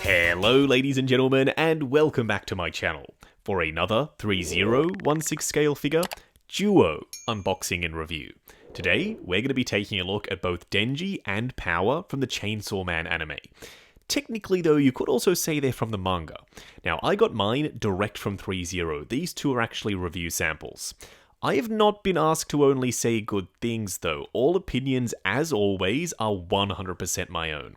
Hello ladies and gentlemen, and welcome back to my channel for another Threezero 1/6 scale figure duo unboxing and review. Today we're going to be taking a look at both Denji and Power from the Chainsaw Man anime. Technically though, you could also say they're from the manga. Now I got mine direct from Threezero. These two are actually review samples. I have not been asked to only say good things though. All opinions, as always, are 100% my own.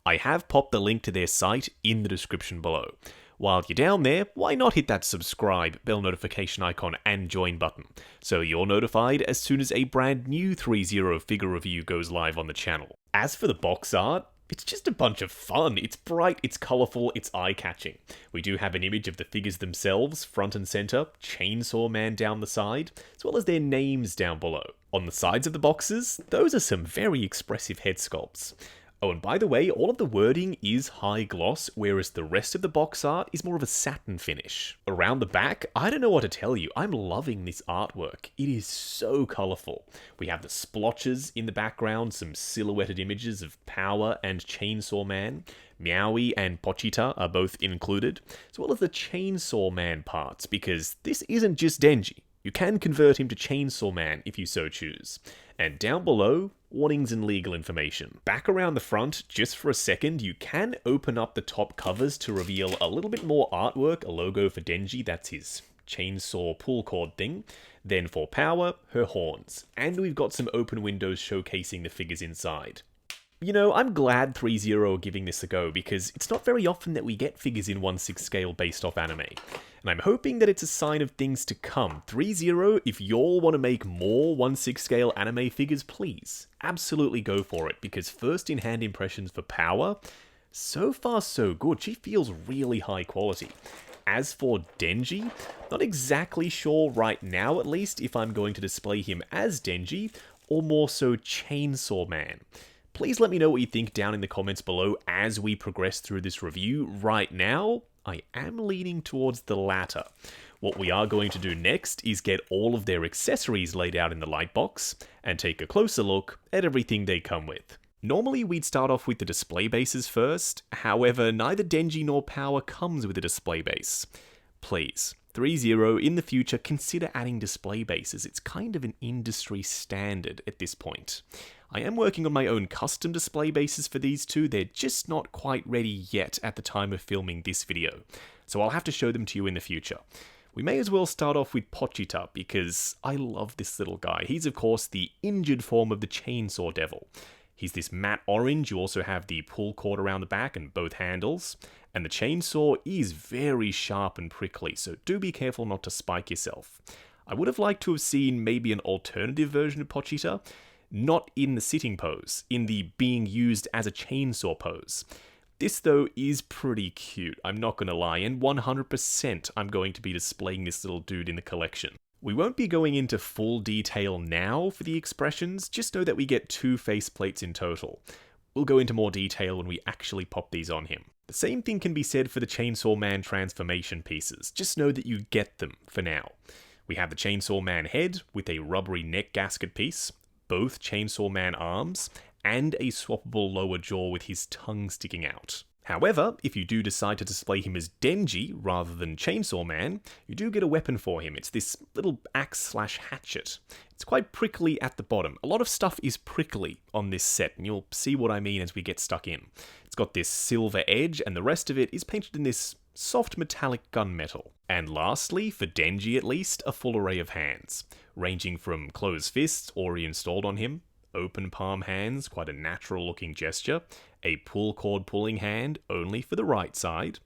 I have popped the link to their site in the description below. While you're down there, why not hit that subscribe, bell notification icon, and join button, so you're notified as soon as a brand new Threezero figure review goes live on the channel. As for the box art, it's just a bunch of fun. It's bright, it's colourful, it's eye-catching. We do have an image of the figures themselves, front and centre, Chainsaw Man down the side, as well as their names down below. On the sides of the boxes, those are some very expressive head sculpts. Oh, and by the way, all of the wording is high gloss, whereas the rest of the box art is more of a satin finish. Around the back, I don't know what to tell you, I'm loving this artwork. It is so colourful. We have the splotches in the background, some silhouetted images of Power and Chainsaw Man. Meowie and Pochita are both included, as well as the Chainsaw Man parts, because this isn't just Denji. You can convert him to Chainsaw Man if you so choose. And down below, warnings and legal information. Back around the front, just for a second, you can open up the top covers to reveal a little bit more artwork, a logo for Denji, that's his chainsaw pull cord thing. Then for Power, her horns. And we've got some open windows showcasing the figures inside. You know, I'm glad Threezero are giving this a go, because it's not very often that we get figures in 1/6 scale based off anime. And I'm hoping that it's a sign of things to come. Threezero, if y'all want to make more 1/6 scale anime figures, please, absolutely go for it, because first in hand impressions for Power, so far so good. She feels really high quality. As for Denji, not exactly sure right now at least if I'm going to display him as Denji, or more so Chainsaw Man. Please let me know what you think down in the comments below as we progress through this review. Right now, I am leaning towards the latter. What we are going to do next is get all of their accessories laid out in the light box and take a closer look at everything they come with. Normally we'd start off with the display bases first, however neither Denji nor Power comes with a display base. Please, Threezero, in the future, consider adding display bases. It's kind of an industry standard at this point. I am working on my own custom display bases for these two. They're just not quite ready yet at the time of filming this video, so I'll have to show them to you in the future. We may as well start off with Pochita, because I love this little guy. He's of course the injured form of the Chainsaw Devil. He's this matte orange. You also have the pull cord around the back and both handles. And the chainsaw is very sharp and prickly, so do be careful not to spike yourself. I would have liked to have seen maybe an alternative version of Pochita, not in the sitting pose, in the being used as a chainsaw pose. This though is pretty cute, I'm not gonna lie, and 100% I'm going to be displaying this little dude in the collection. We won't be going into full detail now for the expressions, just know that we get 2 faceplates in total. We'll go into more detail when we actually pop these on him. The same thing can be said for the Chainsaw Man transformation pieces, just know that you get them for now. We have the Chainsaw Man head with a rubbery neck gasket piece, both Chainsaw Man arms, and a swappable lower jaw with his tongue sticking out. However, if you do decide to display him as Denji rather than Chainsaw Man, you do get a weapon for him. It's this little axe/hatchet. It's quite prickly at the bottom. A lot of stuff is prickly on this set, and you'll see what I mean as we get stuck in. It's got this silver edge, and the rest of it is painted in this soft metallic gunmetal. And lastly, for Denji at least, a full array of hands, ranging from closed fists already installed on him, open palm hands, quite a natural looking gesture, a pull cord pulling hand only for the right side,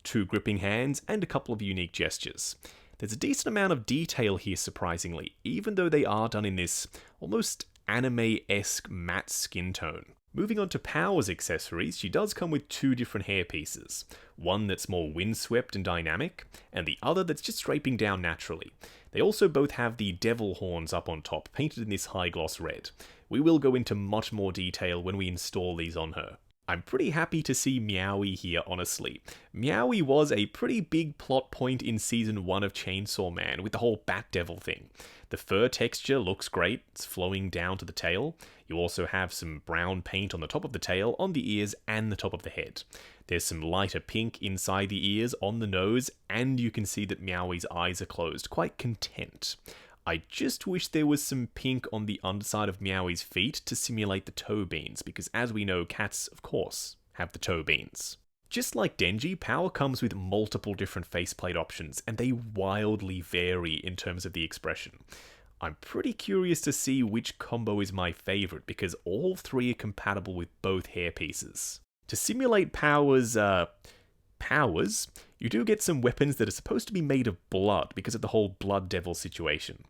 2 gripping hands, and a couple of unique gestures. There's a decent amount of detail here surprisingly, even though they are done in this almost anime-esque matte skin tone. Moving on to Power's accessories, she does come with 2 different hair pieces. One that's more windswept and dynamic, and the other that's just draping down naturally. They also both have the devil horns up on top, painted in this high gloss red. We will go into much more detail when we install these on her. I'm pretty happy to see Meowie here, honestly. Meowie was a pretty big plot point in Season 1 of Chainsaw Man, with the whole Bat Devil thing. The fur texture looks great, it's flowing down to the tail. You also have some brown paint on the top of the tail, on the ears, and the top of the head. There's some lighter pink inside the ears, on the nose, and you can see that Meowie's eyes are closed, quite content. I just wish there was some pink on the underside of Meowie's feet to simulate the toe beans, because as we know, cats, of course, have the toe beans. Just like Denji, Power comes with multiple different faceplate options, and they wildly vary in terms of the expression. I'm pretty curious to see which combo is my favourite, because all three are compatible with both hairpieces. To simulate Power's powers, you do get some weapons that are supposed to be made of blood because of the whole blood devil situation.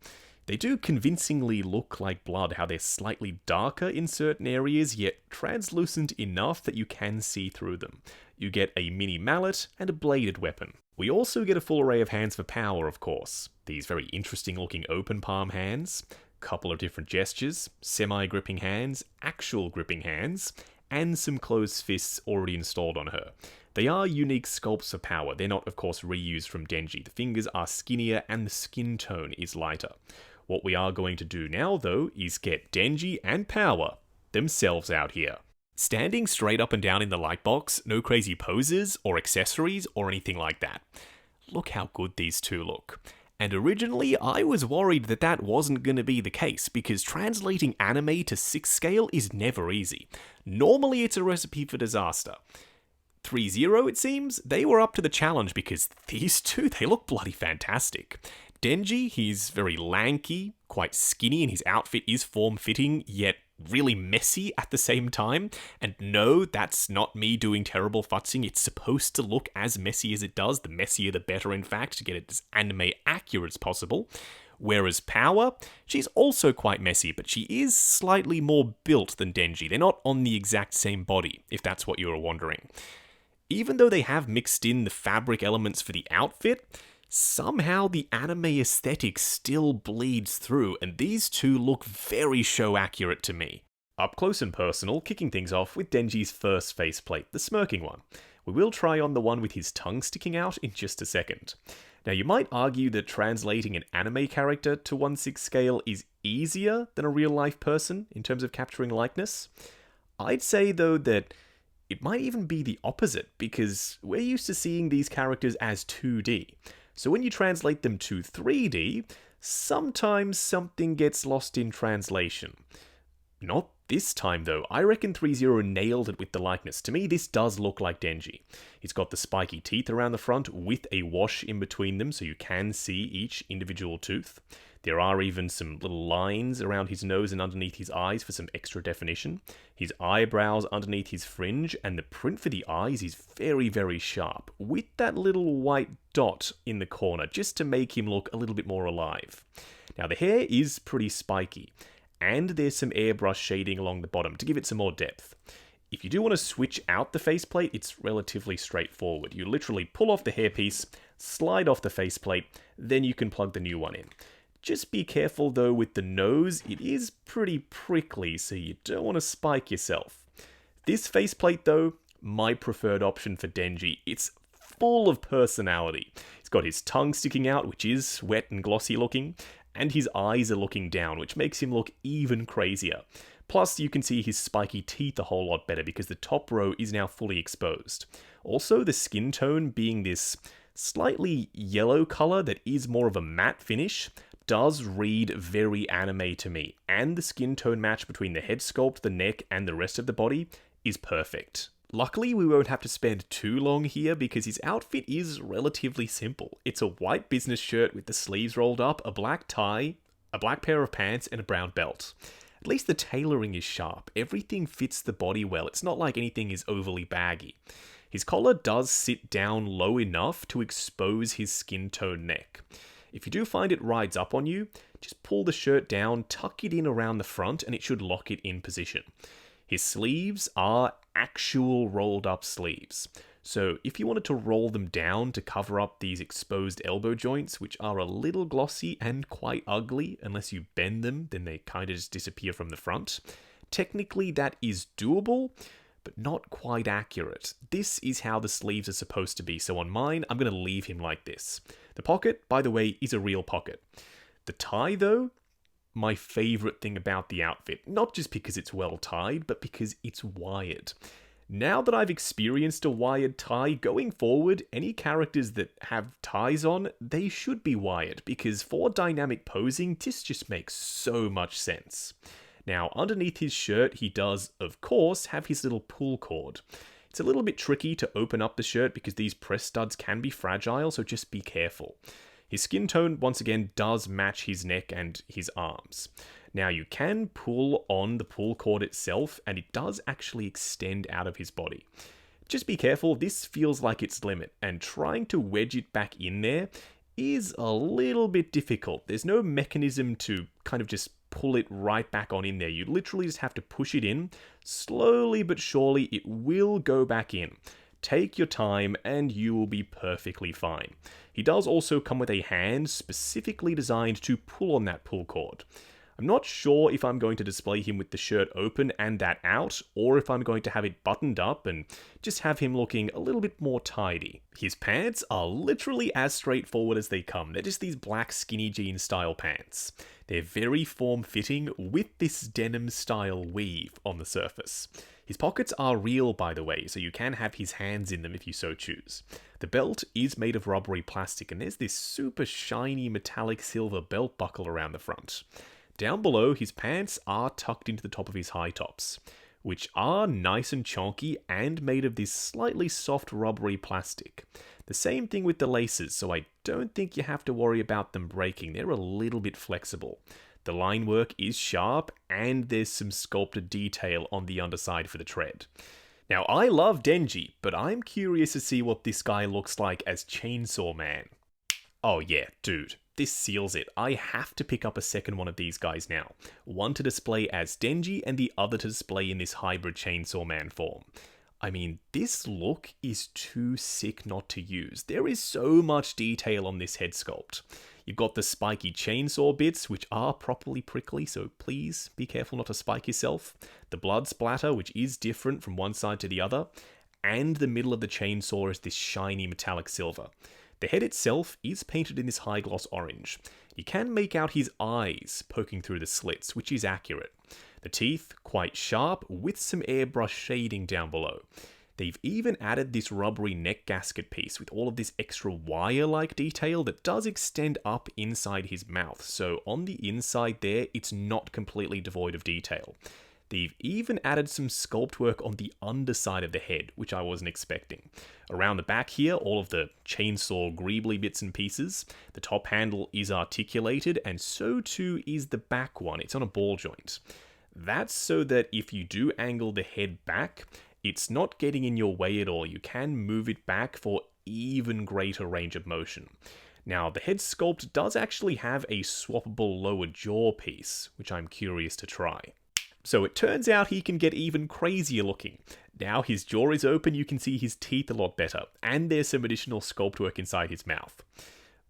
They do convincingly look like blood, how they're slightly darker in certain areas, yet translucent enough that you can see through them. You get a mini mallet and a bladed weapon. We also get a full array of hands for Power, of course. These very interesting looking open palm hands, couple of different gestures, semi-gripping hands, actual gripping hands, and some closed fists already installed on her. They are unique sculpts for Power. They're not, of course, reused from Denji. The fingers are skinnier and the skin tone is lighter. What we are going to do now, though, is get Denji and Power themselves out here. Standing straight up and down in the lightbox, no crazy poses or accessories or anything like that. Look how good these two look. And originally, I was worried that that wasn't going to be the case, because translating anime to 6 scale is never easy. Normally, it's a recipe for disaster. Threezero, it seems, they were up to the challenge because these two, they look bloody fantastic. Denji, he's very lanky, quite skinny, and his outfit is form-fitting, yet really messy at the same time. And no, that's not me doing terrible futzing. It's supposed to look as messy as it does. The messier the better, in fact, to get it as anime accurate as possible. Whereas Power, she's also quite messy, but she is slightly more built than Denji. They're not on the exact same body, if that's what you were wondering. Even though they have mixed in the fabric elements for the outfit, somehow the anime aesthetic still bleeds through, and these two look very show accurate to me. Up close and personal, kicking things off with Denji's first faceplate, the smirking one. We will try on the one with his tongue sticking out in just a second. Now, you might argue that translating an anime character to 1/6 scale is easier than a real-life person in terms of capturing likeness. I'd say, though, that it might even be the opposite, because we're used to seeing these characters as 2D. So when you translate them to 3D, sometimes something gets lost in translation. Not this time, though. I reckon Threezero nailed it with the likeness. To me, this does look like Denji. He's got the spiky teeth around the front with a wash in between them, so you can see each individual tooth. There are even some little lines around his nose and underneath his eyes for some extra definition. His eyebrows underneath his fringe, and the print for the eyes is very, very sharp, with that little white dot in the corner, just to make him look a little bit more alive. Now, the hair is pretty spiky, and there's some airbrush shading along the bottom to give it some more depth. If you do want to switch out the faceplate, it's relatively straightforward. You literally pull off the hairpiece, slide off the faceplate, then you can plug the new one in. Just be careful, though, with the nose. It is pretty prickly, so you don't want to spike yourself. This faceplate, though, my preferred option for Denji. It's full of personality. He's got his tongue sticking out, which is wet and glossy looking, and his eyes are looking down, which makes him look even crazier. Plus, you can see his spiky teeth a whole lot better because the top row is now fully exposed. Also, the skin tone being this slightly yellow color that is more of a matte finish does read very anime to me, and the skin tone match between the head sculpt, the neck, and the rest of the body is perfect. Luckily, we won't have to spend too long here because his outfit is relatively simple. It's a white business shirt with the sleeves rolled up, a black tie, a black pair of pants, and a brown belt. At least the tailoring is sharp. Everything fits the body well. It's not like anything is overly baggy. His collar does sit down low enough to expose his skin tone neck. If you do find it rides up on you, just pull the shirt down, tuck it in around the front, and it should lock it in position. His sleeves are actual rolled up sleeves. So if you wanted to roll them down to cover up these exposed elbow joints, which are a little glossy and quite ugly, unless you bend them, then they kind of just disappear from the front. Technically that is doable, but not quite accurate. This is how the sleeves are supposed to be, so on mine, I'm going to leave him like this. The pocket, by the way, is a real pocket. The tie, though, my favourite thing about the outfit, not just because it's well tied, but because it's wired. Now that I've experienced a wired tie, going forward, any characters that have ties on, they should be wired, because for dynamic posing, this just makes so much sense. Now, underneath his shirt, he does, of course, have his little pull cord. It's a little bit tricky to open up the shirt because these press studs can be fragile, so just be careful. His skin tone, once again, does match his neck and his arms. Now, you can pull on the pull cord itself, and it does actually extend out of his body. Just be careful, this feels like its limit, and trying to wedge it back in there is a little bit difficult. There's no mechanism to kind of just pull it right back on in there. You literally just have to push it in. Slowly but surely, it will go back in. Take your time and you will be perfectly fine. He does also come with a hand specifically designed to pull on that pull cord. I'm not sure if I'm going to display him with the shirt open and that out, or if I'm going to have it buttoned up and just have him looking a little bit more tidy. His pants are literally as straightforward as they come. They're just these black skinny jean style pants. They're very form-fitting with this denim style weave on the surface. His pockets are real, by the way, so you can have his hands in them if you so choose. The belt is made of rubbery plastic, and there's this super shiny metallic silver belt buckle around the front. Down below, his pants are tucked into the top of his high tops, which are nice and chunky and made of this slightly soft rubbery plastic. The same thing with the laces, so I don't think you have to worry about them breaking. They're a little bit flexible. The line work is sharp, and there's some sculpted detail on the underside for the tread. Now, I love Denji, but I'm curious to see what this guy looks like as Chainsaw Man. Oh yeah, dude. This seals it. I have to pick up a second one of these guys now. One to display as Denji and the other to display in this hybrid Chainsaw Man form. I mean, this look is too sick not to use. There is so much detail on this head sculpt. You've got the spiky chainsaw bits, which are properly prickly, so please be careful not to spike yourself. The blood splatter, which is different from one side to the other. And the middle of the chainsaw is this shiny metallic silver. The head itself is painted in this high gloss orange. You can make out his eyes poking through the slits, which is accurate. The teeth, quite sharp, with some airbrush shading down below. They've even added this rubbery neck gasket piece with all of this extra wire-like detail that does extend up inside his mouth, so on the inside there, it's not completely devoid of detail. They've even added some sculpt work on the underside of the head, which I wasn't expecting. Around the back here, all of the chainsaw greebly bits and pieces. The top handle is articulated, and so too is the back one. It's on a ball joint. That's so that if you do angle the head back, it's not getting in your way at all. You can move it back for even greater range of motion. Now, the head sculpt does actually have a swappable lower jaw piece, which I'm curious to try. So it turns out he can get even crazier looking. Now his jaw is open, you can see his teeth a lot better, and there's some additional sculpt work inside his mouth.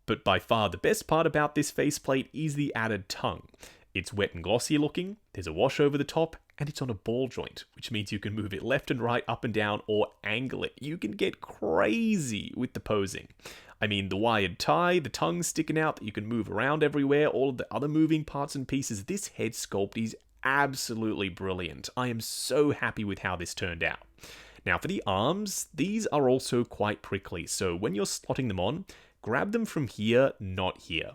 But by far the best part about this faceplate is the added tongue. It's wet and glossy looking, there's a wash over the top, and it's on a ball joint, which means you can move it left and right, up and down, or angle it. You can get crazy with the posing. I mean, the wired tie, the tongue sticking out that you can move around everywhere, all of the other moving parts and pieces. This head sculpt is absolutely brilliant. I am so happy with how this turned out. Now for the arms, these are also quite prickly, so when you're slotting them on, grab them from here, not here.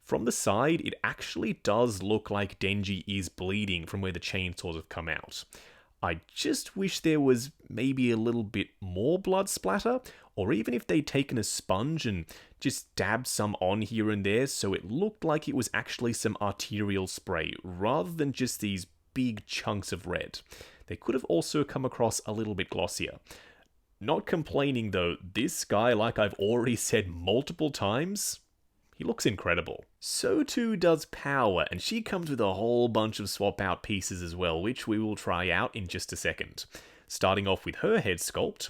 From the side, it actually does look like Denji is bleeding from where the chainsaws have come out. I just wish there was maybe a little bit more blood splatter, or even if they'd taken a sponge and just dabbed some on here and there so it looked like it was actually some arterial spray rather than just these big chunks of red. They could have also come across a little bit glossier. Not complaining though, this guy, like I've already said multiple times, he looks incredible. So too does Power, and she comes with a whole bunch of swap out pieces as well, which we will try out in just a second. Starting off with her head sculpt,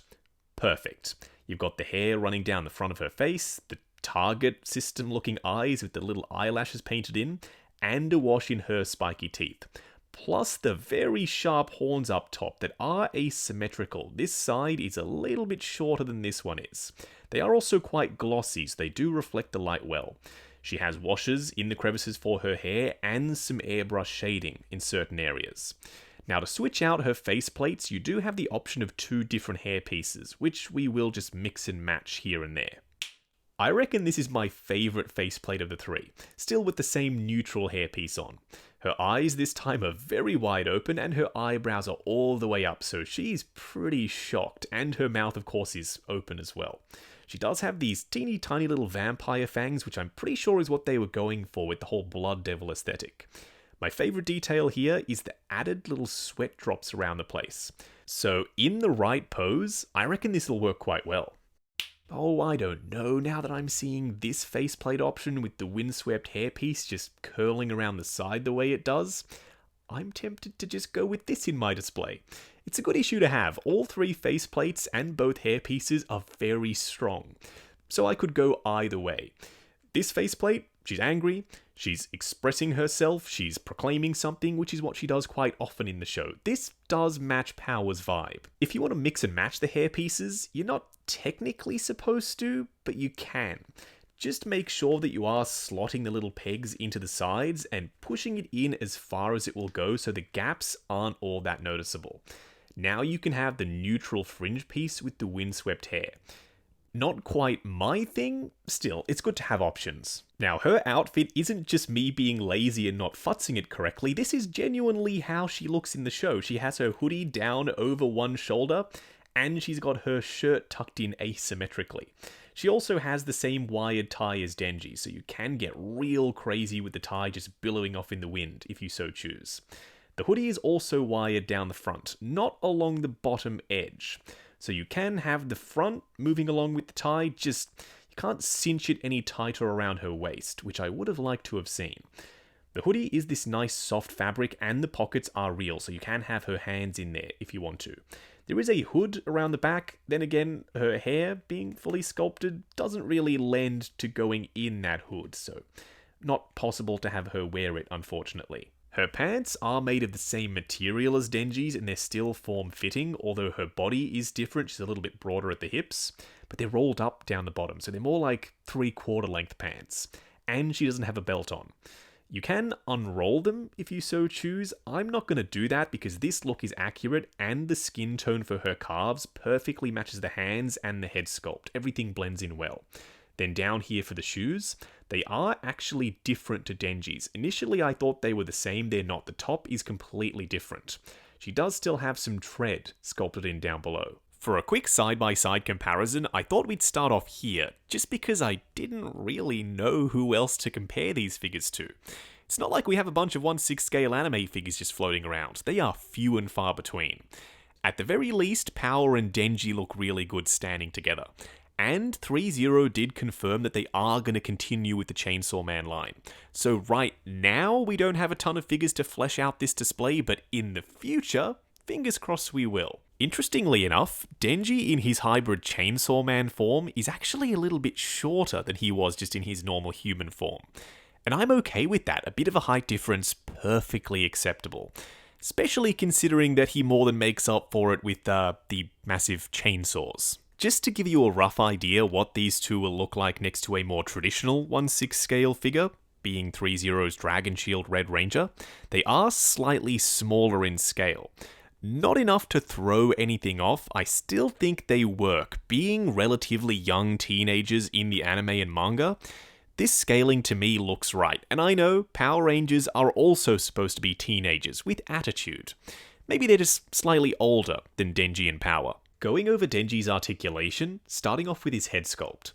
perfect. You've got the hair running down the front of her face, the target system looking eyes with the little eyelashes painted in, and a wash in her spiky teeth. plus the very sharp horns up top that are asymmetrical. This side is a little bit shorter than this one is. They are also quite glossy, so they do reflect the light well. She has washes in the crevices for her hair and some airbrush shading in certain areas. Now to switch out her faceplates, you do have the option of 2 different hair pieces, which we will just mix and match here and there. I reckon this is my favourite faceplate of the 3, still with the same neutral hairpiece on. Her eyes this time are very wide open and her eyebrows are all the way up, so she's pretty shocked, and her mouth of course is open as well. She does have these teeny tiny little vampire fangs, which I'm pretty sure is what they were going for with the whole blood devil aesthetic. My favourite detail here is the added little sweat drops around the place. So in the right pose, I reckon this will work quite well. Oh, I don't know, now that I'm seeing this faceplate option with the windswept hairpiece just curling around the side the way it does, I'm tempted to just go with this in my display. It's a good issue to have. All 3 faceplates and both hairpieces are very strong, so I could go either way. This faceplate, she's angry, she's expressing herself, she's proclaiming something, which is what she does quite often in the show. This does match Power's vibe. If you want to mix and match the hairpieces, you're not technically supposed to, but you can. Just make sure that you are slotting the little pegs into the sides and pushing it in as far as it will go so the gaps aren't all that noticeable. Now you can have the neutral fringe piece with the windswept hair. Not quite my thing, still, it's good to have options. Now, her outfit isn't just me being lazy and not futzing it correctly, this is genuinely how she looks in the show. She has her hoodie down over one shoulder, and she's got her shirt tucked in asymmetrically. She also has the same wired tie as Denji, so you can get real crazy with the tie just billowing off in the wind, if you so choose. The hoodie is also wired down the front, not along the bottom edge. So you can have the front moving along with the tie, just you can't cinch it any tighter around her waist, which I would have liked to have seen. The hoodie is this nice soft fabric and the pockets are real, so you can have her hands in there if you want to. There is a hood around the back, then again, her hair being fully sculpted doesn't really lend to going in that hood, so not possible to have her wear it, unfortunately. Her pants are made of the same material as Denji's and they're still form-fitting, although her body is different. She's a little bit broader at the hips, but they're rolled up down the bottom, so they're more like 3/4 length pants. And she doesn't have a belt on. You can unroll them if you so choose. I'm not going to do that because this look is accurate and the skin tone for her calves perfectly matches the hands and the head sculpt. Everything blends in well. Then down here for the shoes, they are actually different to Denji's. Initially I thought they were the same, they're not. The top is completely different. She does still have some tread sculpted in down below. For a quick side-by-side comparison, I thought we'd start off here, just because I didn't really know who else to compare these figures to. It's not like we have a bunch of 1/6 scale anime figures just floating around. They are few and far between. At the very least, Power and Denji look really good standing together. And Threezero did confirm that they are going to continue with the Chainsaw Man line. So right now, we don't have a ton of figures to flesh out this display, but in the future, fingers crossed we will. Interestingly enough, Denji in his hybrid Chainsaw Man form is actually a little bit shorter than he was just in his normal human form. And I'm okay with that, a bit of a height difference, perfectly acceptable. Especially considering that he more than makes up for it with the massive chainsaws. Just to give you a rough idea what these two will look like next to a more traditional 1/6 scale figure, being Threezero's Dragon Shield Red Ranger, they are slightly smaller in scale. Not enough to throw anything off, I still think they work. Being relatively young teenagers in the anime and manga, this scaling to me looks right. And I know Power Rangers are also supposed to be teenagers with attitude. Maybe they're just slightly older than Denji and Power. Going over Denji's articulation, starting off with his head sculpt.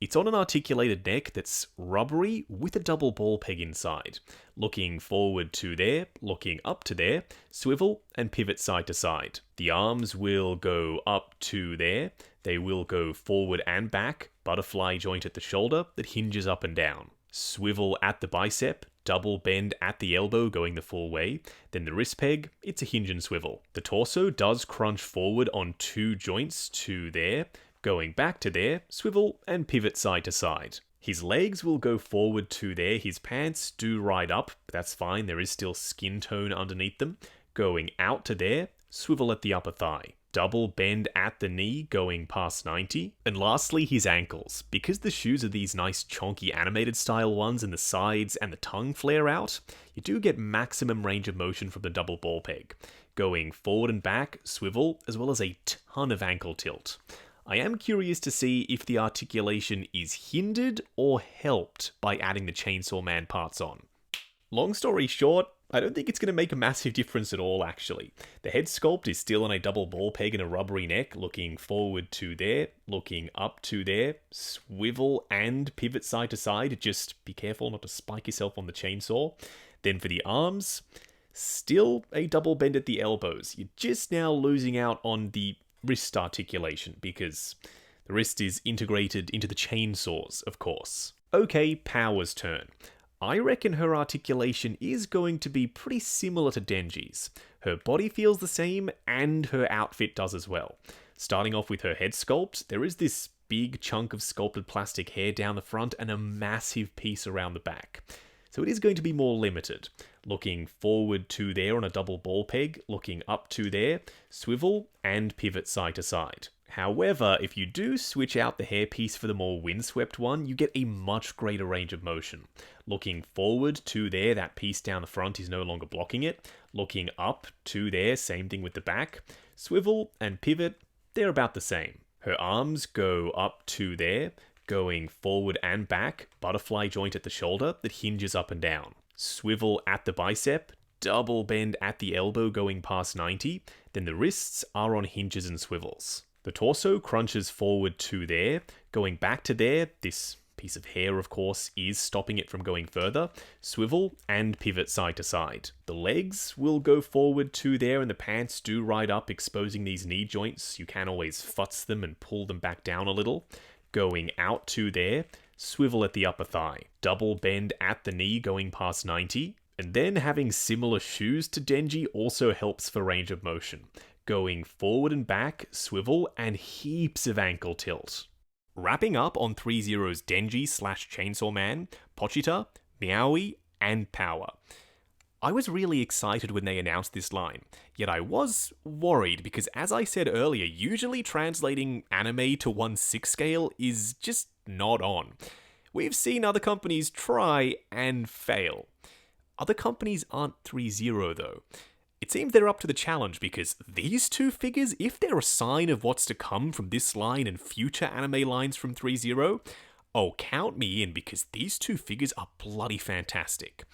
It's on an articulated neck that's rubbery with a double ball peg inside. Looking forward to there, looking up to there, swivel and pivot side to side. The arms will go up to there, they will go forward and back, butterfly joint at the shoulder that hinges up and down. Swivel at the bicep, double bend at the elbow going the full way, then the wrist peg, it's a hinge and swivel. The torso does crunch forward on 2 joints to there, going back to there, swivel and pivot side to side. His legs will go forward to there, his pants do ride up, but that's fine, there is still skin tone underneath them. Going out to there, swivel at the upper thigh. Double bend at the knee going past 90. And lastly, his ankles. Because the shoes are these nice chonky animated style ones and the sides and the tongue flare out, you do get maximum range of motion from the double ball peg. Going forward and back, swivel, as well as a ton of ankle tilt. I am curious to see if the articulation is hindered or helped by adding the Chainsaw Man parts on. Long story short, I don't think it's going to make a massive difference at all, actually. The head sculpt is still on a double ball peg and a rubbery neck, looking forward to there, looking up to there, swivel and pivot side to side. Just be careful not to spike yourself on the chainsaw. Then for the arms, still a double bend at the elbows. You're just now losing out on the wrist articulation because the wrist is integrated into the chainsaws, of course. Okay, Power's turn. I reckon her articulation is going to be pretty similar to Denji's. Her body feels the same, and her outfit does as well. Starting off with her head sculpt, there is this big chunk of sculpted plastic hair down the front and a massive piece around the back. So it is going to be more limited. Looking forward to there on a double ball peg, looking up to there, swivel and pivot side to side. However, if you do switch out the hairpiece for the more windswept one, you get a much greater range of motion. Looking forward to there, that piece down the front is no longer blocking it. Looking up to there, same thing with the back. Swivel and pivot, they're about the same. Her arms go up to there, going forward and back, butterfly joint at the shoulder that hinges up and down. Swivel at the bicep, double bend at the elbow going past 90, then the wrists are on hinges and swivels. The torso crunches forward to there, going back to there, this piece of hair of course is stopping it from going further, swivel and pivot side to side. The legs will go forward to there and the pants do ride up, exposing these knee joints. You can always futz them and pull them back down a little. Going out to there, swivel at the upper thigh, double bend at the knee going past 90, and then having similar shoes to Denji also helps for range of motion. Going forward and back, swivel, and heaps of ankle tilt. Wrapping up on Threezero's Denji / Chainsaw Man, Pochita, Meowie, and Power. I was really excited when they announced this line, yet I was worried because as I said earlier, usually translating anime to 1/6 scale is just not on. We've seen other companies try and fail. Other companies aren't Threezero though. It seems they're up to the challenge because these two figures, if they're a sign of what's to come from this line and future anime lines from Threezero, oh, count me in because these two figures are bloody fantastic.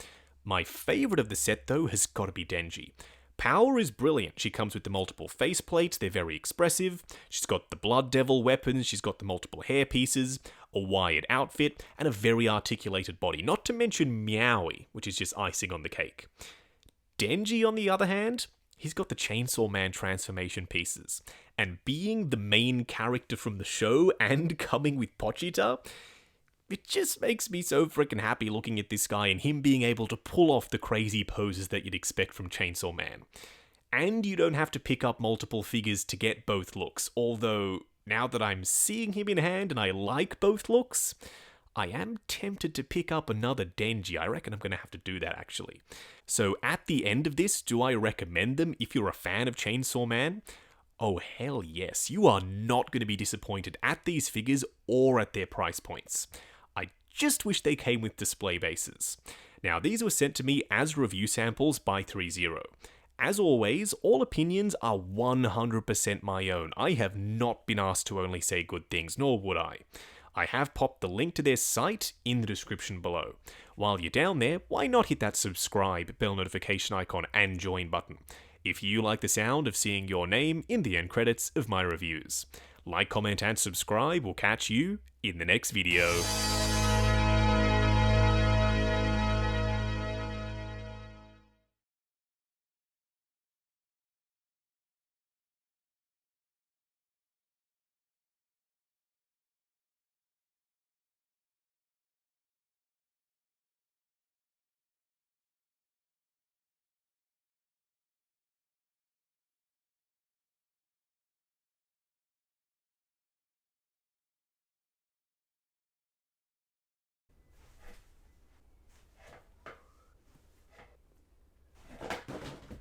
My favourite of the set though has got to be Denji. Power is brilliant. She comes with the multiple faceplates, they're very expressive. She's got the Blood Devil weapons, she's got the multiple hair pieces, a wired outfit, and a very articulated body. Not to mention Meowie, which is just icing on the cake. Denji, on the other hand, he's got the Chainsaw Man transformation pieces. And being the main character from the show and coming with Pochita, it just makes me so freaking happy looking at this guy and him being able to pull off the crazy poses that you'd expect from Chainsaw Man. And you don't have to pick up multiple figures to get both looks, although now that I'm seeing him in hand and I like both looks, I am tempted to pick up another Denji. I reckon I'm going to have to do that actually. So at the end of this, do I recommend them if you're a fan of Chainsaw Man? Oh hell yes, you are not going to be disappointed at these figures or at their price points. I just wish they came with display bases. Now these were sent to me as review samples by Threezero. As always, all opinions are 100% my own. I have not been asked to only say good things, nor would I. I have popped the link to their site in the description below. While you're down there, why not hit that subscribe, bell notification icon, and join button, if you like the sound of seeing your name in the end credits of my reviews. Like, comment, and subscribe will catch you in the next video.